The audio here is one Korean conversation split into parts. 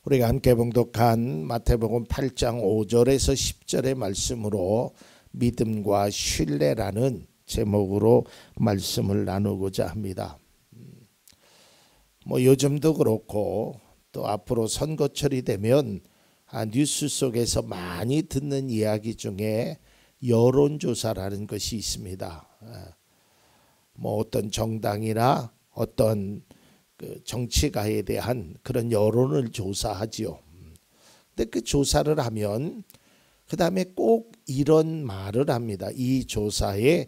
우리가 함께 봉독한 마태복음 8장 5절에서 10절의 말씀으로 믿음과 신뢰라는 제목으로 말씀을 나누고자 합니다. 요즘도 그렇고 또 앞으로 선거철이 되면 뉴스 속에서 많이 듣는 이야기 중에 여론조사라는 것이 있습니다. 어떤 정당이나 어떤 정치가에 대한 그런 여론을 조사하지요. 근데 그 조사를 하면 그 다음에 꼭 이런 말을 합니다. 이 조사의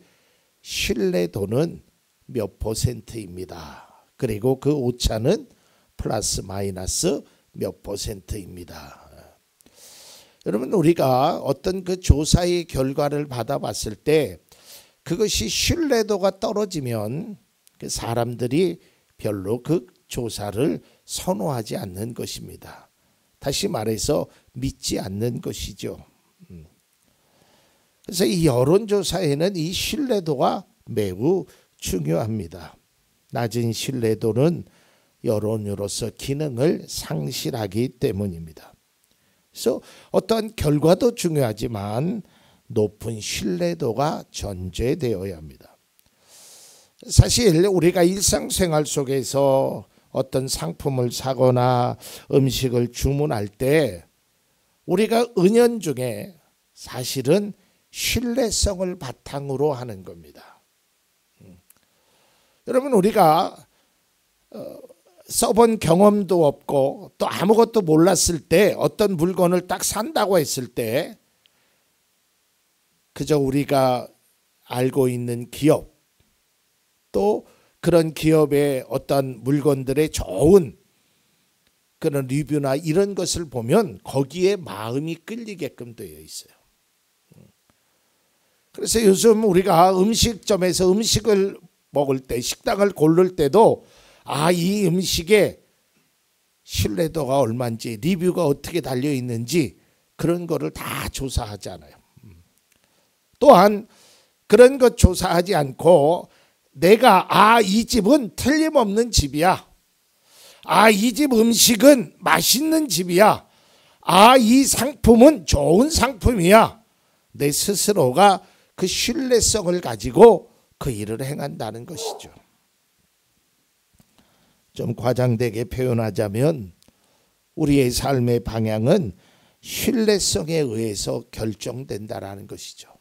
신뢰도는 몇 %입니다. 그리고 그 오차는 플러스 마이너스 몇 %입니다. 여러분, 우리가 어떤 그 조사의 결과를 받아봤을 때 그것이 신뢰도가 떨어지면 그 사람들이 별로 그 조사를 선호하지 않는 것입니다. 다시 말해서 믿지 않는 것이죠. 그래서 이 여론조사에는 이 신뢰도가 매우 중요합니다. 낮은 신뢰도는 여론으로서 기능을 상실하기 때문입니다. 그래서 어떠한 결과도 중요하지만 높은 신뢰도가 전제되어야 합니다. 사실 우리가 일상생활 속에서 어떤 상품을 사거나 음식을 주문할 때 우리가 은연중에 사실은 신뢰성을 바탕으로 하는 겁니다. 여러분, 우리가 써본 경험도 없고 또 아무것도 몰랐을 때 어떤 물건을 딱 산다고 했을 때 그저 우리가 알고 있는 기업 또 그런 기업의 어떤 물건들의 좋은 그런 리뷰나 이런 것을 보면 거기에 마음이 끌리게끔 되어 있어요. 그래서 요즘 우리가 음식점에서 음식을 먹을 때, 식당을 고를 때도 이 음식의 신뢰도가 얼마인지, 리뷰가 어떻게 달려 있는지 그런 거를 다 조사하잖아요. 또한 그런 것 조사하지 않고 내가 이 집은 틀림없는 집이야. 이 집 음식은 맛있는 집이야. 이 상품은 좋은 상품이야. 내 스스로가 그 신뢰성을 가지고 그 일을 행한다는 것이죠. 좀 과장되게 표현하자면 우리의 삶의 방향은 신뢰성에 의해서 결정된다라는 것이죠.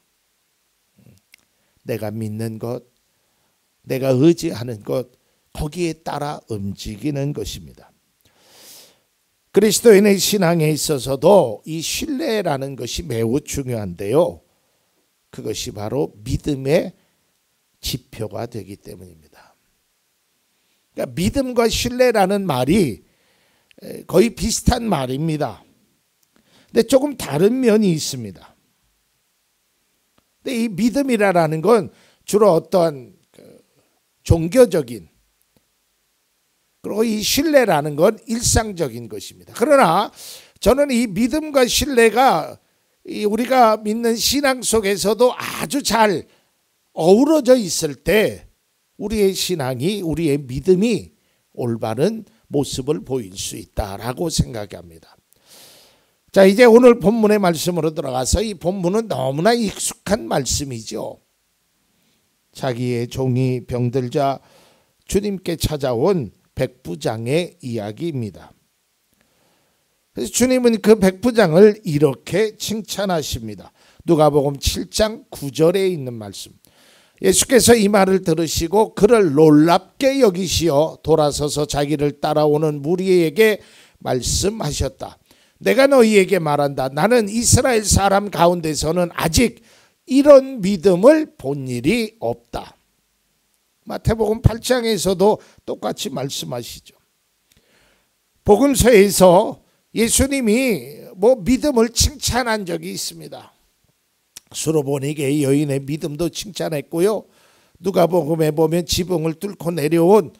내가 믿는 것, 내가 의지하는 것, 거기에 따라 움직이는 것입니다. 그리스도인의 신앙에 있어서도 이 신뢰라는 것이 매우 중요한데요. 그것이 바로 믿음의 지표가 되기 때문입니다. 그러니까 믿음과 신뢰라는 말이 거의 비슷한 말입니다. 근데 조금 다른 면이 있습니다. 근데 이 믿음이라는 건 주로 어떠한 종교적인, 그리고 이 신뢰라는 건 일상적인 것입니다. 그러나 저는 이 믿음과 신뢰가 우리가 믿는 신앙 속에서도 아주 잘 어우러져 있을 때 우리의 신앙이, 우리의 믿음이 올바른 모습을 보일 수 있다라고 생각합니다. 자, 이제 오늘 본문의 말씀으로 들어가서 이 본문은 너무나 익숙한 말씀이죠. 자기의 종이 병들자 주님께 찾아온 백부장의 이야기입니다. 그래서 주님은 그 백부장을 이렇게 칭찬하십니다. 누가복음 7장 9절에 있는 말씀. 예수께서 이 말을 들으시고 그를 놀랍게 여기시어 돌아서서 자기를 따라오는 무리에게 말씀하셨다. 내가 너희에게 말한다. 나는 이스라엘 사람 가운데서는 아직 이런 믿음을 본 일이 없다. 마태복음 8장에서도 똑같이 말씀하시죠. 복음서에서 예수님이 믿음을 칭찬한 적이 있습니다. 수로보니게 여인의 믿음도 칭찬했고요. 누가복음에 보면 지붕을 뚫고 내려온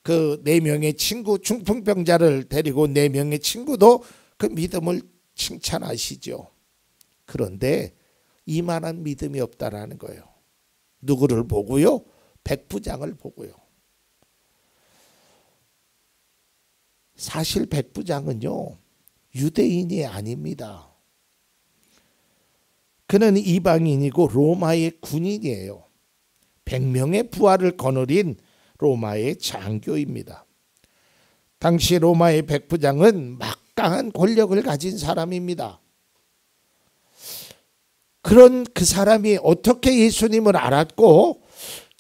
그 4명의 친구, 중풍병자를 데리고 4명의 친구도 그 믿음을 칭찬하시죠. 그런데 이만한 믿음이 없다라는 거예요. 누구를 보고요? 백부장을 보고요. 사실 백부장은요, 유대인이 아닙니다. 그는 이방인이고 로마의 군인이에요. 100명의 부하를 거느린 로마의 장교입니다. 당시 로마의 백부장은 막강한 권력을 가진 사람입니다. 그런 그 사람이 어떻게 예수님을 알았고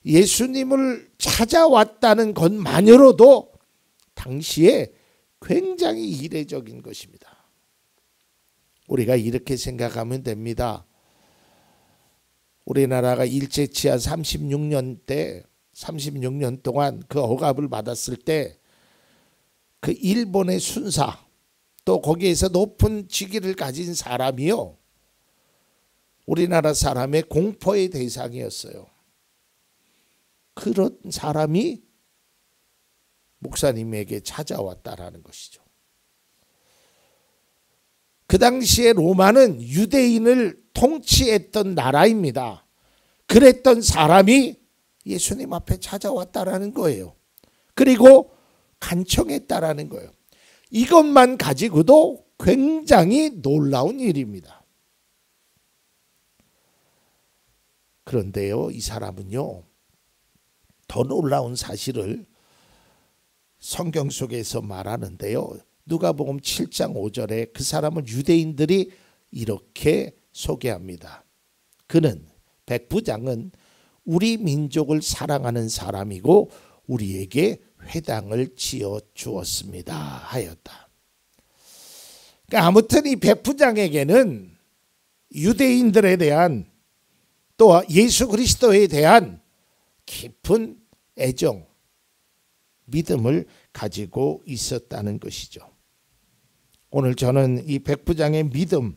예수님을 찾아왔다는 것만으로도 당시에 굉장히 이례적인 것입니다. 우리가 이렇게 생각하면 됩니다. 우리나라가 일제치하 36년 때 36년 동안 그 억압을 받았을 때 그 일본의 순사 또 거기에서 높은 직위를 가진 사람이요, 우리나라 사람의 공포의 대상이었어요. 그런 사람이 목사님에게 찾아왔다라는 것이죠. 그 당시에 로마는 유대인을 통치했던 나라입니다. 그랬던 사람이 예수님 앞에 찾아왔다라는 거예요. 그리고 간청했다라는 거예요. 이것만 가지고도 굉장히 놀라운 일입니다. 그런데요, 이 사람은요, 더 놀라운 사실을 성경 속에서 말하는데요, 누가복음 7장 5절에 그 사람을 유대인들이 이렇게 소개합니다. 그는, 백부장은 우리 민족을 사랑하는 사람이고 우리에게 회당을 지어 주었습니다 하였다. 그러니까 아무튼 이 백부장에게는 유대인들에 대한 또 예수 그리스도에 대한 깊은 애정, 믿음을 가지고 있었다는 것이죠. 오늘 저는 이 백부장의 믿음,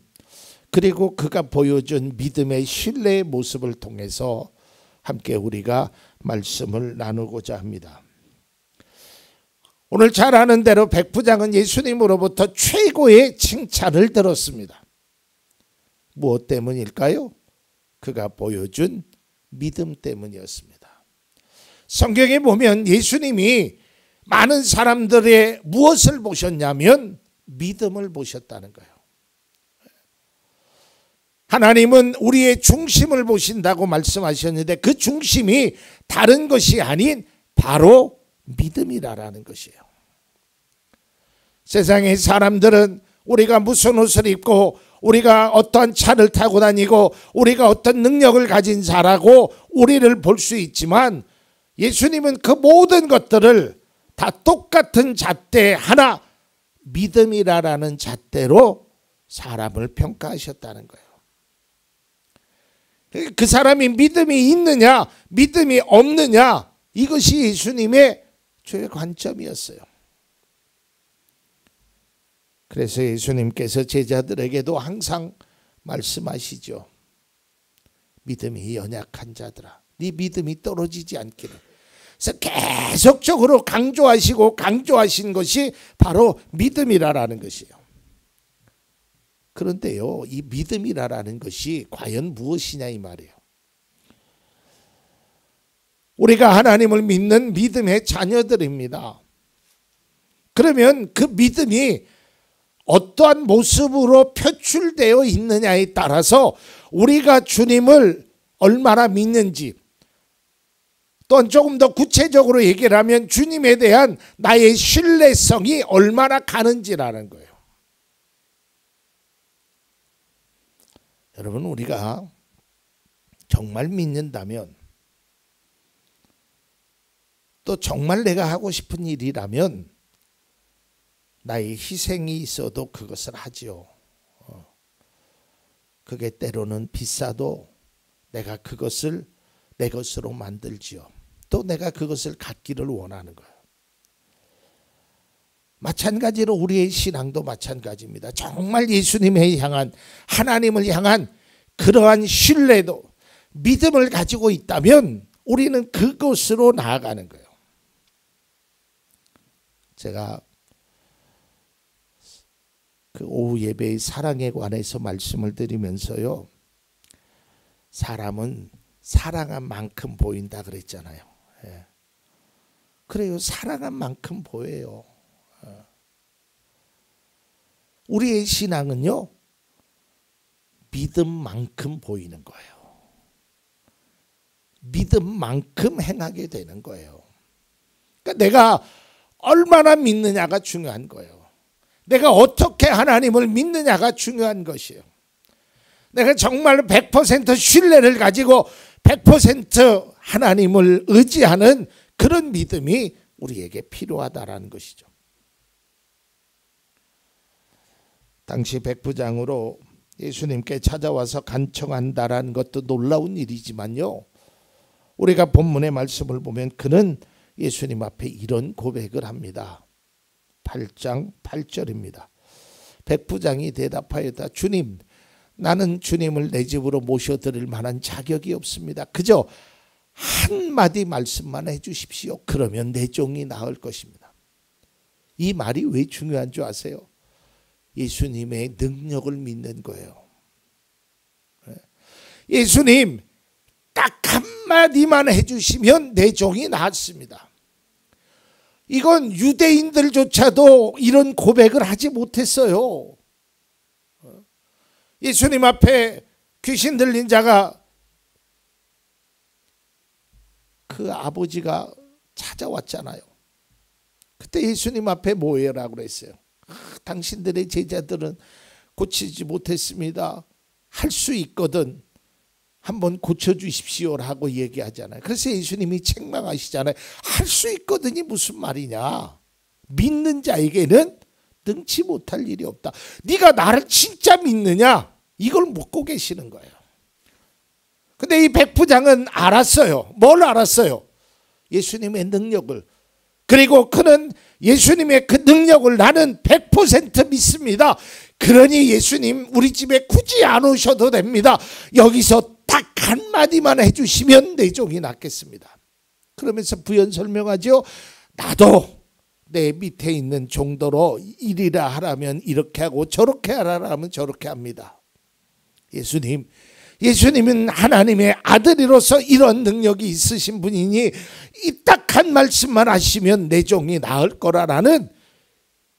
그리고 그가 보여준 믿음의 신뢰의 모습을 통해서 함께 우리가 말씀을 나누고자 합니다. 오늘 잘 아는 대로 백부장은 예수님으로부터 최고의 칭찬을 들었습니다. 무엇 때문일까요? 그가 보여준 믿음 때문이었습니다. 성경에 보면 예수님이 많은 사람들의 무엇을 보셨냐면 믿음을 보셨다는 거예요. 하나님은 우리의 중심을 보신다고 말씀하셨는데 그 중심이 다른 것이 아닌 바로 믿음이라는 것이에요. 세상의 사람들은 우리가 무슨 옷을 입고 우리가 어떠한 차를 타고 다니고 우리가 어떤 능력을 가진 자라고 우리를 볼 수 있지만 예수님은 그 모든 것들을 다 똑같은 잣대 하나, 믿음이라는 잣대로 사람을 평가하셨다는 거예요. 그 사람이 믿음이 있느냐 믿음이 없느냐, 이것이 예수님의 주의 관점이었어요. 그래서 예수님께서 제자들에게도 항상 말씀하시죠. 믿음이 연약한 자들아, 네 믿음이 떨어지지 않기를. 그래서 계속적으로 강조하신 것이 바로 믿음이라는 것이에요. 그런데요, 이 믿음이라는 것이 과연 무엇이냐 이 말이에요. 우리가 하나님을 믿는 믿음의 자녀들입니다. 그러면 그 믿음이 어떠한 모습으로 표출되어 있느냐에 따라서 우리가 주님을 얼마나 믿는지, 또한 조금 더 구체적으로 얘기를 하면 주님에 대한 나의 신뢰성이 얼마나 가는지라는 거예요. 여러분, 우리가 정말 믿는다면, 또 정말 내가 하고 싶은 일이라면 나의 희생이 있어도 그것을 하지요. 그게 때로는 비싸도 내가 그것을 내 것으로 만들지요. 또 내가 그것을 갖기를 원하는 거예요. 마찬가지로 우리의 신앙도 마찬가지입니다. 정말 예수님을 향한, 하나님을 향한 그러한 신뢰도, 믿음을 가지고 있다면 우리는 그곳으로 나아가는 거예요. 제가 그 오후 예배의 사랑에 관해서 말씀을 드리면서요, 사람은 사랑한 만큼 보인다 그랬잖아요. 예. 그래요, 사랑한 만큼 보여요. 우리의 신앙은요, 믿음만큼 보이는 거예요. 믿음만큼 행하게 되는 거예요. 그러니까 내가 얼마나 믿느냐가 중요한 거예요. 내가 어떻게 하나님을 믿느냐가 중요한 것이에요. 내가 정말 100% 신뢰를 가지고 100% 하나님을 의지하는 그런 믿음이 우리에게 필요하다라는 것이죠. 당시 백부장으로 예수님께 찾아와서 간청한다라는 것도 놀라운 일이지만요, 우리가 본문의 말씀을 보면 그는 예수님 앞에 이런 고백을 합니다. 8장 8절입니다. 백부장이 대답하였다. 주님, 나는 주님을 내 집으로 모셔드릴 만한 자격이 없습니다. 그저 한마디 말씀만 해주십시오. 그러면 내 종이 나을 것입니다. 이 말이 왜 중요한 줄 아세요? 예수님의 능력을 믿는 거예요. 예수님, 딱 한마디만 해주시면 내 종이 나았습니다. 이건 유대인들조차도 이런 고백을 하지 못했어요. 예수님 앞에 귀신 들린 자가 그 아버지가 찾아왔잖아요. 그때 예수님 앞에 뭐해라고 그랬어요? 당신들의 제자들은 고치지 못했습니다. 할 수 있거든 한번 고쳐주십시오라고 얘기하잖아요. 그래서 예수님이 책망하시잖아요. 할 수 있거든이 무슨 말이냐. 믿는 자에게는 능치 못할 일이 없다. 네가 나를 진짜 믿느냐? 이걸 묻고 계시는 거예요. 근데 이 백부장은 알았어요. 뭘 알았어요? 예수님의 능력을. 그리고 그는 예수님의 그 능력을 나는 100% 믿습니다. 그러니 예수님 우리 집에 굳이 안 오셔도 됩니다. 여기서 딱 한마디만 해주시면 내 종이 낫겠습니다. 그러면서 부연 설명하죠. 나도 내 밑에 있는 종도로 이리라 하라면 이렇게 하고 저렇게 하라면 저렇게 합니다. 예수님은 하나님의 아들이로서 이런 능력이 있으신 분이니 이 딱 한 말씀만 하시면 내 종이 나을 거라라는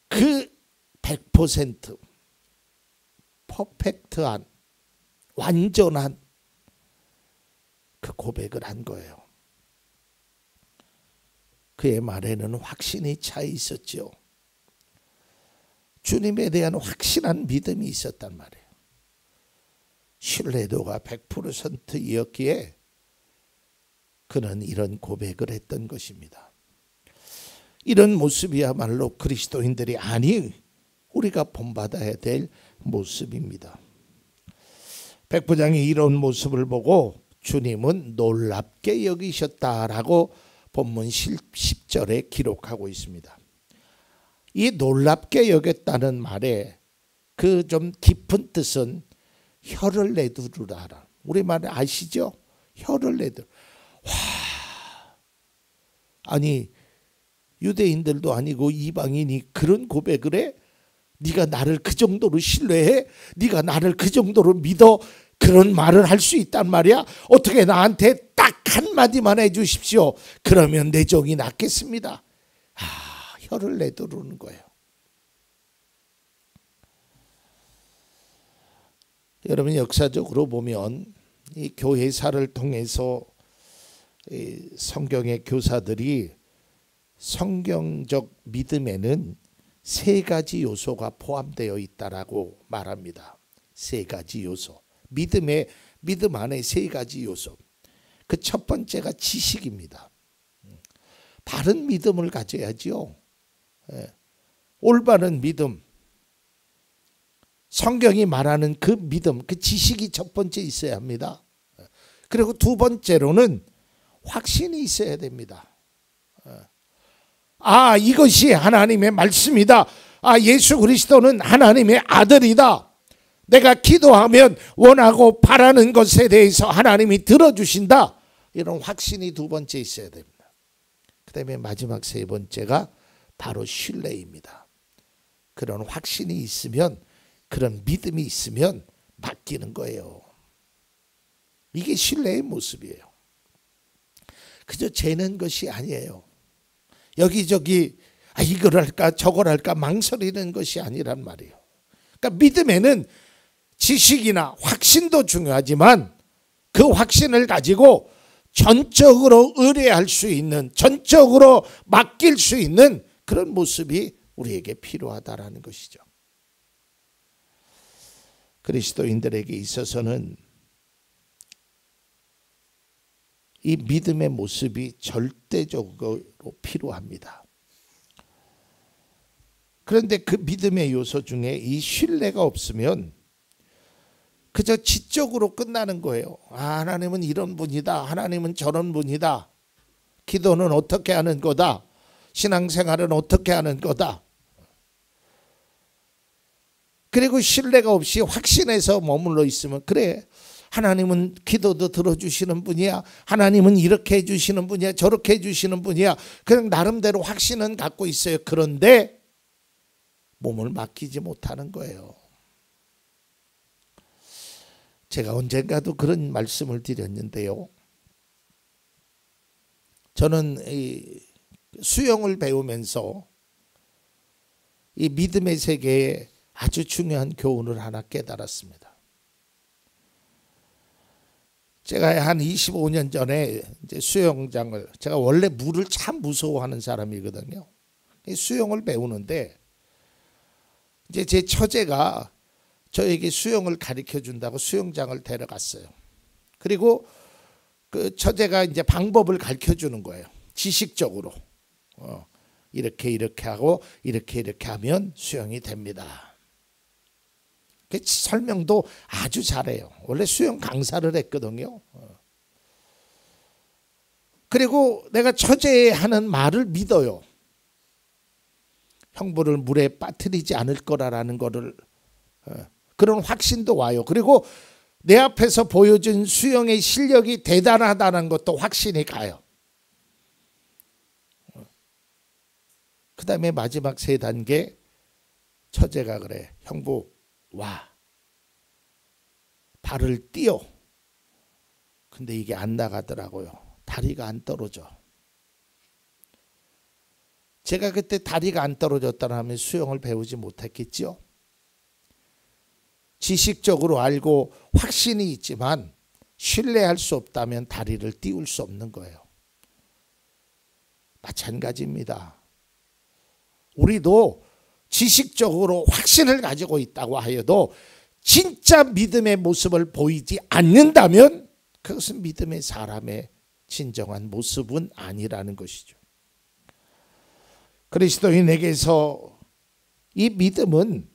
그 100% 퍼펙트한 완전한 그 고백을 한 거예요. 그의 말에는 확신이 차 있었죠. 주님에 대한 확실한 믿음이 있었단 말이에요. 신뢰도가 100%였기에 그는 이런 고백을 했던 것입니다. 이런 모습이야말로 그리스도인들이 아니 우리가 본받아야 될 모습입니다. 백부장이 이런 모습을 보고 주님은 놀랍게 여기셨다라고 본문 10절에 기록하고 있습니다. 이 놀랍게 여겼다는 말에 그 좀 깊은 뜻은 혀를 내두르라. 우리말 아시죠? 혀를 내두르. 와, 아니 유대인들도 아니고 이방인이 그런 고백을 해? 네가 나를 그 정도로 신뢰해? 네가 나를 그 정도로 믿어? 그런 말을 할 수 있단 말이야? 어떻게 나한테 딱 한마디만 해주십시오. 그러면 내 종이 낫겠습니다. 혀를 내두르는 거예요. 여러분 역사적으로 보면 이 교회사를 통해서 성경의 교사들이 성경적 믿음에는 세 가지 요소가 포함되어 있다라고 말합니다. 세 가지 요소. 믿음 안에 세 가지 요소. 그 첫 번째가 지식입니다. 바른 믿음을 가져야지요. 올바른 믿음. 성경이 말하는 그 믿음, 그 지식이 첫 번째 있어야 합니다. 그리고 두 번째로는 확신이 있어야 됩니다. 이것이 하나님의 말씀이다. 예수 그리스도는 하나님의 아들이다. 내가 기도하면 원하고 바라는 것에 대해서 하나님이 들어주신다. 이런 확신이 두 번째 있어야 됩니다. 그 다음에 마지막 세 번째가 바로 신뢰입니다. 그런 확신이 있으면, 그런 믿음이 있으면 맡기는 거예요. 이게 신뢰의 모습이에요. 그저 재는 것이 아니에요. 여기저기 이걸 할까 저걸 할까 망설이는 것이 아니란 말이에요. 그러니까 믿음에는 지식이나 확신도 중요하지만 그 확신을 가지고 전적으로 의뢰할 수 있는, 전적으로 맡길 수 있는 그런 모습이 우리에게 필요하다라는 것이죠. 그리스도인들에게 있어서는 이 믿음의 모습이 절대적으로 필요합니다. 그런데 그 믿음의 요소 중에 이 신뢰가 없으면 그저 지적으로 끝나는 거예요. 하나님은 이런 분이다. 하나님은 저런 분이다. 기도는 어떻게 하는 거다. 신앙생활은 어떻게 하는 거다. 그리고 신뢰가 없이 확신에서 머물러 있으면 그래, 하나님은 기도도 들어주시는 분이야. 하나님은 이렇게 해주시는 분이야. 저렇게 해주시는 분이야. 그냥 나름대로 확신은 갖고 있어요. 그런데 몸을 맡기지 못하는 거예요. 제가 언젠가도 그런 말씀을 드렸는데요. 저는 이 수영을 배우면서 이 믿음의 세계에 아주 중요한 교훈을 하나 깨달았습니다. 제가 한 25년 전에 이제 수영장을, 제가 원래 물을 참 무서워하는 사람이거든요. 수영을 배우는데 이제 제 처제가 저에게 수영을 가르쳐 준다고 수영장을 데려갔어요. 그리고 그 처제가 이제 방법을 가르쳐 주는 거예요. 지식적으로. 이렇게 하고 이렇게 하면 수영이 됩니다. 그 설명도 아주 잘해요. 원래 수영 강사를 했거든요. 그리고 내가 처제의 하는 말을 믿어요. 형부를 물에 빠뜨리지 않을 거라는 거를, 그런 확신도 와요. 그리고 내 앞에서 보여준 수영의 실력이 대단하다는 것도 확신이 가요. 그 다음에 마지막 3단계, 처제가 그래. 형부 와, 발을 띄어. 근데 이게 안 나가더라고요. 다리가 안 떨어져. 제가 그때 다리가 안 떨어졌다면 수영을 배우지 못했겠죠. 지식적으로 알고 확신이 있지만 신뢰할 수 없다면 다리를 띄울 수 없는 거예요. 마찬가지입니다. 우리도 지식적으로 확신을 가지고 있다고 하여도 진짜 믿음의 모습을 보이지 않는다면 그것은 믿음의 사람의 진정한 모습은 아니라는 것이죠. 그리스도인에게서 이 믿음은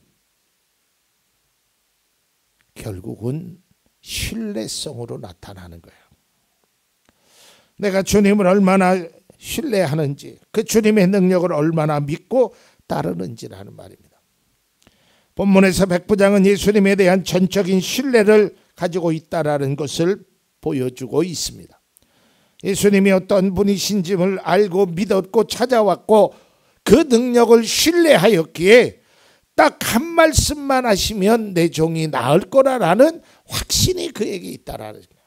결국은 신뢰성으로 나타나는 거예요. 내가 주님을 얼마나 신뢰하는지, 그 주님의 능력을 얼마나 믿고 따르는지라는 말입니다. 본문에서 백부장은 예수님에 대한 전적인 신뢰를 가지고 있다라는 것을 보여주고 있습니다. 예수님이 어떤 분이신지를 알고 믿었고 찾아왔고 그 능력을 신뢰하였기에 딱 한 말씀만 하시면 내 종이 나을 거라라는 확신이 그에게 있다라는 거예요.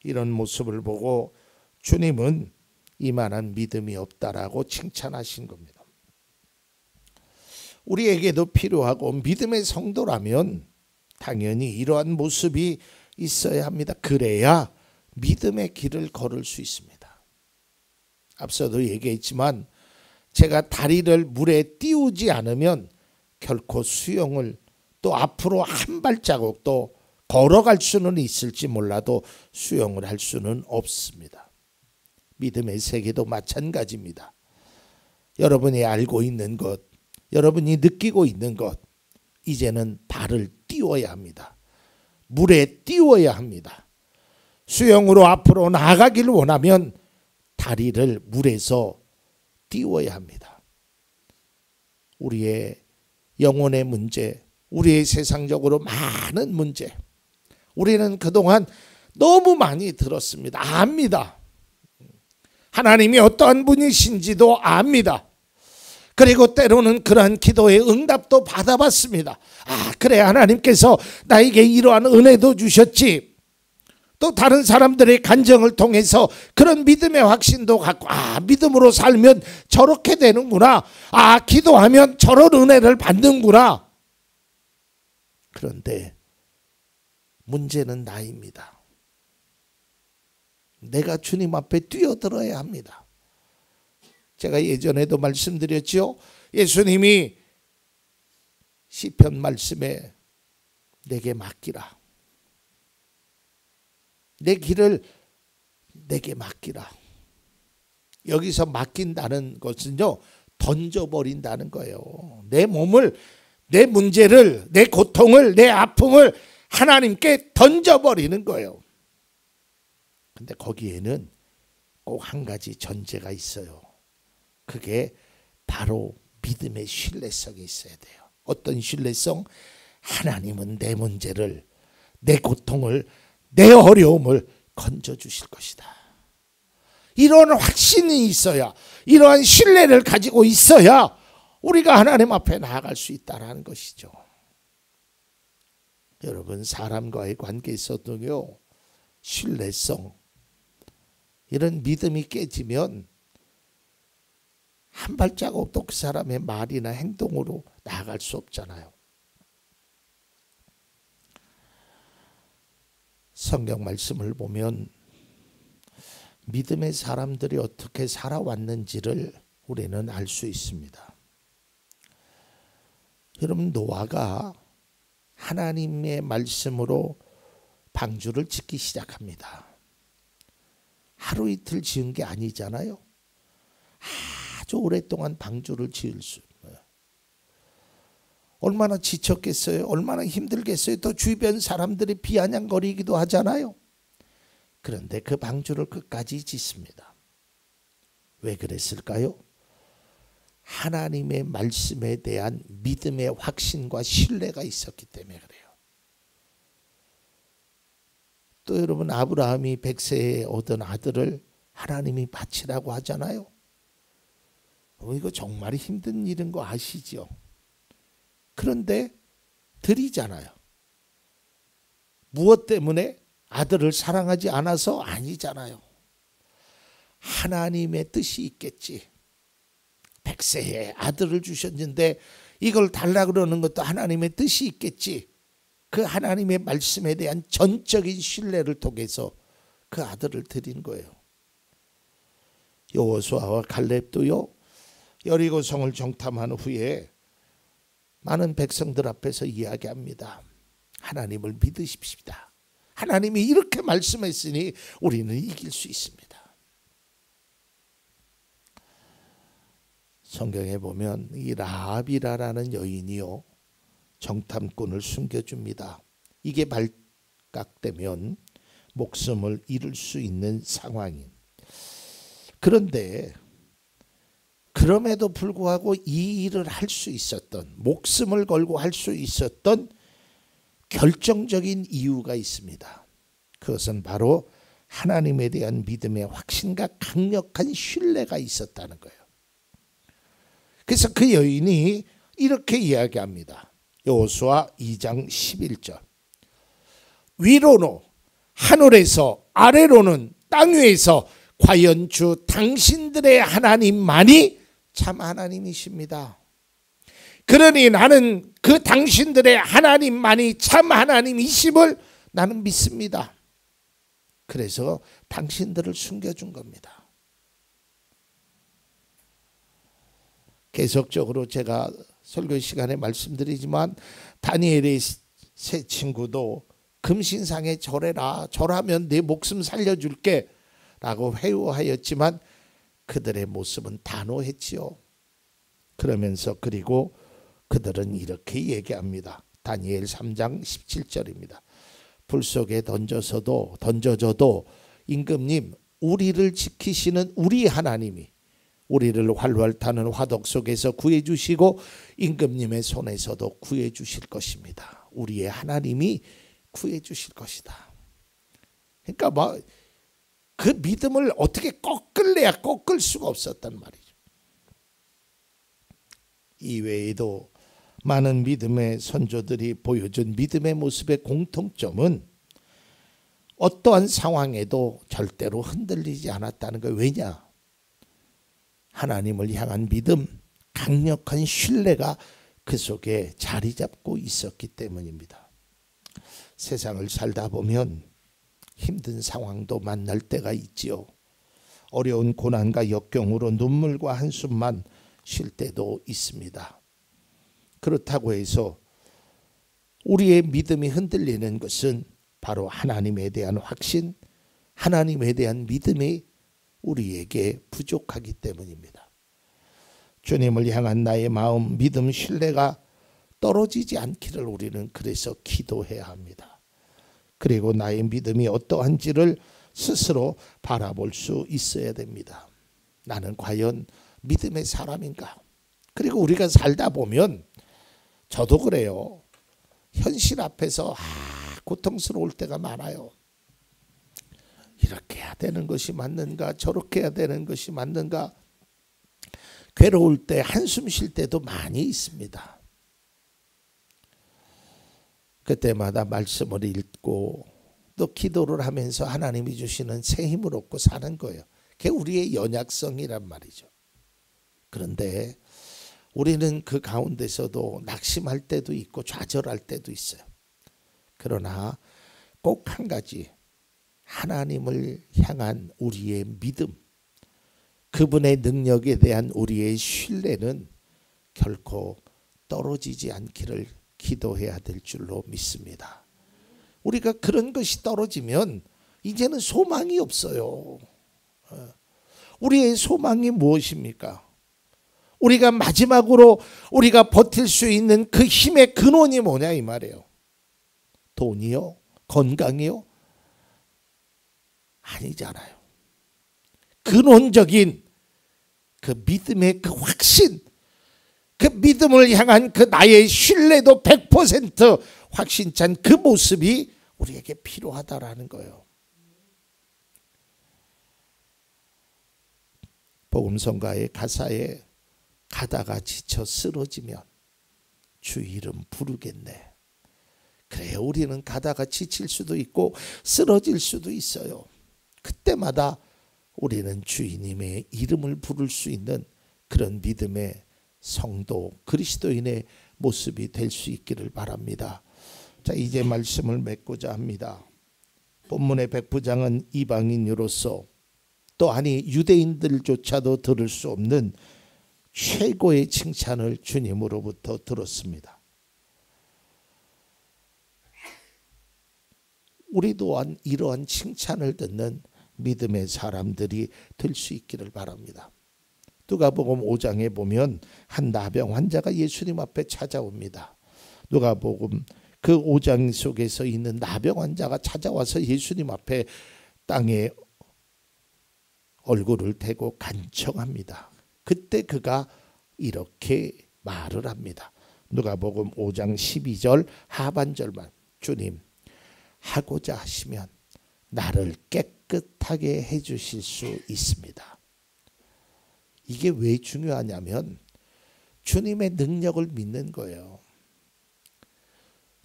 이런 모습을 보고 주님은 이만한 믿음이 없다라고 칭찬하신 겁니다. 우리에게도 필요하고 믿음의 성도라면 당연히 이러한 모습이 있어야 합니다. 그래야 믿음의 길을 걸을 수 있습니다. 앞서도 얘기했지만 제가 다리를 물에 띄우지 않으면 결코 수영을 또 앞으로 한 발자국 또 걸어갈 수는 있을지 몰라도 수영을 할 수는 없습니다. 믿음의 세계도 마찬가지입니다. 여러분이 알고 있는 것, 여러분이 느끼고 있는 것, 이제는 발을 띄워야 합니다. 물에 띄워야 합니다. 수영으로 앞으로 나아가기를 원하면 다리를 물에서 띄워야 합니다. 우리의 영혼의 문제, 우리의 세상적으로 많은 문제, 우리는 그동안 너무 많이 들었습니다. 압니다. 하나님이 어떠한 분이신지도 압니다. 그리고 때로는 그러한 기도의 응답도 받아봤습니다. 그래, 하나님께서 나에게 이러한 은혜도 주셨지. 또 다른 사람들의 간증을 통해서 그런 믿음의 확신도 갖고, 믿음으로 살면 저렇게 되는구나, 기도하면 저런 은혜를 받는구나. 그런데 문제는 나입니다. 내가 주님 앞에 뛰어들어야 합니다. 제가 예전에도 말씀드렸죠. 예수님이 시편 말씀에 내게 맡기라, 내 길을 내게 맡기라. 여기서 맡긴다는 것은요, 던져버린다는 거예요. 내 몸을, 내 문제를, 내 고통을, 내 아픔을 하나님께 던져버리는 거예요. 근데 거기에는 꼭 한 가지 전제가 있어요. 그게 바로 믿음의 신뢰성이 있어야 돼요. 어떤 신뢰성? 하나님은 내 문제를, 내 고통을, 내 어려움을 건져주실 것이다. 이런 확신이 있어야, 이러한 신뢰를 가지고 있어야 우리가 하나님 앞에 나아갈 수 있다는 것이죠. 여러분, 사람과의 관계에서도요, 신뢰성, 이런 믿음이 깨지면 한 발자국도 그 사람의 말이나 행동으로 나아갈 수 없잖아요. 성경 말씀을 보면 믿음의 사람들이 어떻게 살아왔는지를 우리는 알 수 있습니다. 여러분, 노아가 하나님의 말씀으로 방주를 짓기 시작합니다. 하루 이틀 지은 게 아니잖아요. 아주 오랫동안 방주를 지을 수 있어요. 얼마나 지쳤겠어요? 얼마나 힘들겠어요? 또 주변 사람들이 비아냥거리기도 하잖아요. 그런데 그 방주를 끝까지 짓습니다. 왜 그랬을까요? 하나님의 말씀에 대한 믿음의 확신과 신뢰가 있었기 때문에 그래요. 또 여러분, 아브라함이 100세에 얻은 아들을 하나님이 바치라고 하잖아요. 이거 정말 힘든 일인 거 아시죠? 그런데 드리잖아요. 무엇 때문에? 아들을 사랑하지 않아서? 아니잖아요. 하나님의 뜻이 있겠지. 100세에 아들을 주셨는데 이걸 달라 그러는 것도 하나님의 뜻이 있겠지. 그 하나님의 말씀에 대한 전적인 신뢰를 통해서 그 아들을 드린 거예요. 여호수아와 갈렙도요, 여리고성을 정탐한 후에 많은 백성들 앞에서 이야기합니다. 하나님을 믿으십시다. 하나님이 이렇게 말씀했으니 우리는 이길 수 있습니다. 성경에 보면 이 라합이라는 여인이요, 정탐꾼을 숨겨줍니다. 이게 발각되면 목숨을 잃을 수 있는 상황인. 그런데 그럼에도 불구하고 이 일을 할 수 있었던, 목숨을 걸고 할 수 있었던 결정적인 이유가 있습니다. 그것은 바로 하나님에 대한 믿음의 확신과 강력한 신뢰가 있었다는 거예요. 그래서 그 여인이 이렇게 이야기합니다. 여호수아 2장 11절. 위로는 하늘에서, 아래로는 땅 위에서 과연 주 당신들의 하나님만이 참 하나님이십니다. 그러니 나는 그 당신들의 하나님만이 참 하나님이심을 나는 믿습니다. 그래서 당신들을 숨겨준 겁니다. 계속적으로 제가 설교 시간에 말씀드리지만 다니엘의 세 친구도 금신상에 절해라, 절하면 내 목숨 살려줄게 라고 회유하였지만 그들의 모습은 단호했지요. 그러면서 그리고 그들은 이렇게 얘기합니다. 다니엘 3장 17절입니다. 불 속에 던져져도 임금님, 우리를 지키시는 우리 하나님이 우리를 활활 타는 화덕 속에서 구해주시고 임금님의 손에서도 구해주실 것입니다. 우리의 하나님이 구해주실 것이다. 그러니까 그 믿음을 어떻게 꺾을래야 꺾을 수가 없었단 말이죠. 이외에도 많은 믿음의 선조들이 보여준 믿음의 모습의 공통점은 어떠한 상황에도 절대로 흔들리지 않았다는 거예요. 왜냐? 하나님을 향한 믿음, 강력한 신뢰가 그 속에 자리 잡고 있었기 때문입니다. 세상을 살다 보면 힘든 상황도 만날 때가 있지요. 어려운 고난과 역경으로 눈물과 한숨만 쉴 때도 있습니다. 그렇다고 해서 우리의 믿음이 흔들리는 것은 바로 하나님에 대한 확신, 하나님에 대한 믿음이 우리에게 부족하기 때문입니다. 주님을 향한 나의 마음, 믿음, 신뢰가 떨어지지 않기를 우리는 그래서 기도해야 합니다. 그리고 나의 믿음이 어떠한지를 스스로 바라볼 수 있어야 됩니다. 나는 과연 믿음의 사람인가? 그리고 우리가 살다 보면 저도 그래요. 현실 앞에서 고통스러울 때가 많아요. 이렇게 해야 되는 것이 맞는가? 저렇게 해야 되는 것이 맞는가? 괴로울 때 한숨 쉴 때도 많이 있습니다. 그때마다 말씀을 읽고 또 기도를 하면서 하나님이 주시는 새 힘을 얻고 사는 거예요. 그게 우리의 연약성이란 말이죠. 그런데 우리는 그 가운데서도 낙심할 때도 있고 좌절할 때도 있어요. 그러나 꼭 한 가지, 하나님을 향한 우리의 믿음, 그분의 능력에 대한 우리의 신뢰는 결코 떨어지지 않기를 기도해야 될 줄로 믿습니다. 우리가 그런 것이 떨어지면 이제는 소망이 없어요. 우리의 소망이 무엇입니까? 우리가 마지막으로 우리가 버틸 수 있는 그 힘의 근원이 뭐냐 이 말이에요. 돈이요? 건강이요? 아니잖아요. 근원적인 그 믿음의 그 확신, 그 믿음을 향한 그 나의 신뢰도 100% 확신찬 그 모습이 우리에게 필요하다라는 거예요. 복음성가의 가사에 가다가 지쳐 쓰러지면 주 이름 부르겠네. 그래요. 우리는 가다가 지칠 수도 있고 쓰러질 수도 있어요. 그때마다 우리는 주님의 이름을 부를 수 있는 그런 믿음의 성도, 그리스도인의 모습이 될 수 있기를 바랍니다. 자, 이제 말씀을 맺고자 합니다. 본문의 백부장은 이방인으로서 또 아니 유대인들조차도 들을 수 없는 최고의 칭찬을 주님으로부터 들었습니다. 우리 또한 이러한 칭찬을 듣는 믿음의 사람들이 될 수 있기를 바랍니다. 누가복음 5장에 보면 한 나병 환자가 예수님 앞에 찾아옵니다. 누가복음 그 5장 속에서 있는 나병 환자가 찾아와서 예수님 앞에 땅에 얼굴을 대고 간청합니다. 그때 그가 이렇게 말을 합니다. 누가복음 5장 12절 하반절만, 주님 하고자 하시면 나를 깨끗하게 해주실 수 있습니다. 이게 왜 중요하냐면 주님의 능력을 믿는 거예요.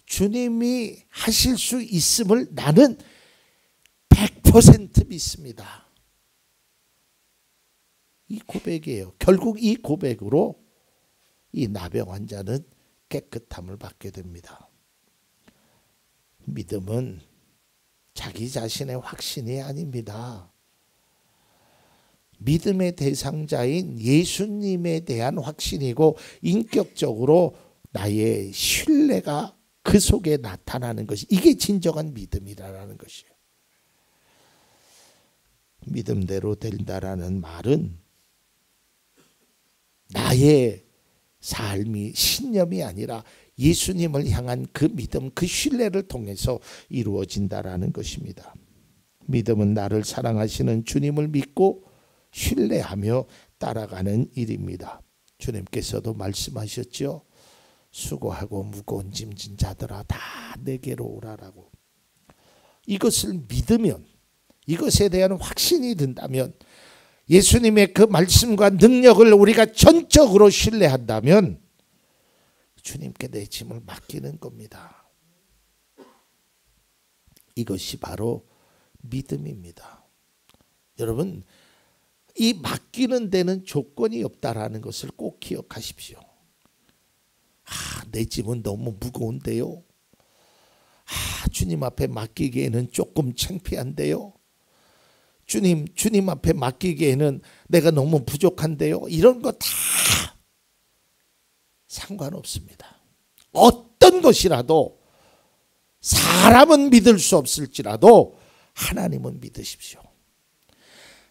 주님이 하실 수 있음을 나는 100% 믿습니다. 이 고백이에요. 결국 이 고백으로 이 나병 환자는 깨끗함을 받게 됩니다. 믿음은 자기 자신의 확신이 아닙니다. 믿음의 대상자인 예수님에 대한 확신이고 인격적으로 나의 신뢰가 그 속에 나타나는 것이, 이게 진정한 믿음이라는 것이에요. 믿음대로 된다라는 말은 나의 삶이 신념이 아니라 예수님을 향한 그 믿음, 그 신뢰를 통해서 이루어진다라는 것입니다. 믿음은 나를 사랑하시는 주님을 믿고 신뢰하며 따라가는 일입니다. 주님께서도 말씀하셨죠. 수고하고 무거운 짐진 자들아 다 내게로 오라라고. 이것을 믿으면, 이것에 대한 확신이 든다면, 예수님의 그 말씀과 능력을 우리가 전적으로 신뢰한다면 주님께 내 짐을 맡기는 겁니다. 이것이 바로 믿음입니다. 여러분, 이 맡기는 데는 조건이 없다라는 것을 꼭 기억하십시오. 내 짐은 너무 무거운데요. 주님 앞에 맡기기에는 조금 창피한데요. 주님 앞에 맡기기에는 내가 너무 부족한데요. 이런 거 다 상관없습니다. 어떤 것이라도 사람은 믿을 수 없을지라도 하나님은 믿으십시오.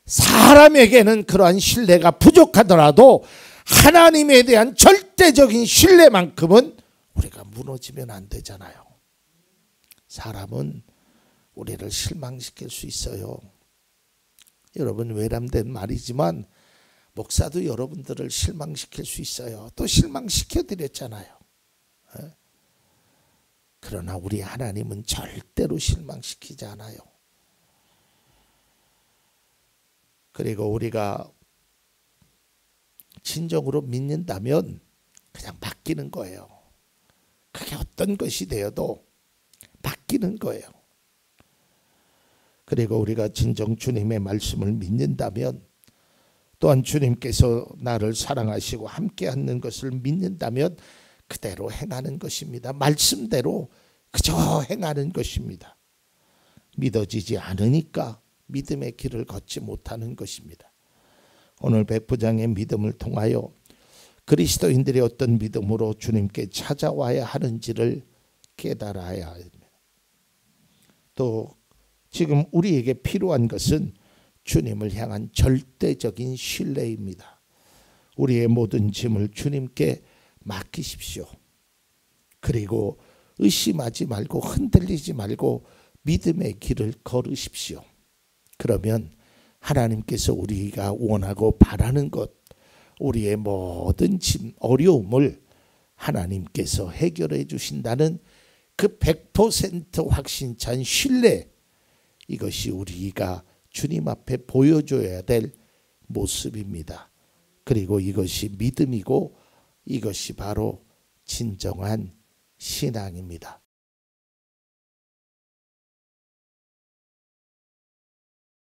사람에게는 그러한 신뢰가 부족하더라도 하나님에 대한 절대적인 신뢰만큼은 우리가 무너지면 안 되잖아요. 사람은 우리를 실망시킬 수 있어요. 여러분, 외람된 말이지만 목사도 여러분들을 실망시킬 수 있어요. 또 실망시켜 드렸잖아요. 그러나 우리 하나님은 절대로 실망시키지 않아요. 그리고 우리가 진정으로 믿는다면 그냥 맡기는 거예요. 그게 어떤 것이 되어도 맡기는 거예요. 그리고 우리가 진정 주님의 말씀을 믿는다면, 또한 주님께서 나를 사랑하시고 함께 하는 것을 믿는다면 그대로 행하는 것입니다. 말씀대로 그저 행하는 것입니다. 믿어지지 않으니까 믿음의 길을 걷지 못하는 것입니다. 오늘 백부장의 믿음을 통하여 그리스도인들이 어떤 믿음으로 주님께 찾아와야 하는지를 깨달아야 합니다. 또 지금 우리에게 필요한 것은 주님을 향한 절대적인 신뢰입니다. 우리의 모든 짐을 주님께 맡기십시오. 그리고 의심하지 말고 흔들리지 말고 믿음의 길을 걸으십시오. 그러면 하나님께서 우리가 원하고 바라는 것, 우리의 모든 짐, 어려움을 하나님께서 해결해 주신다는 그 100% 확신찬 신뢰, 이것이 우리가 주님 앞에 보여줘야 될 모습입니다. 그리고 이것이 믿음이고 이것이 바로 진정한 신앙입니다.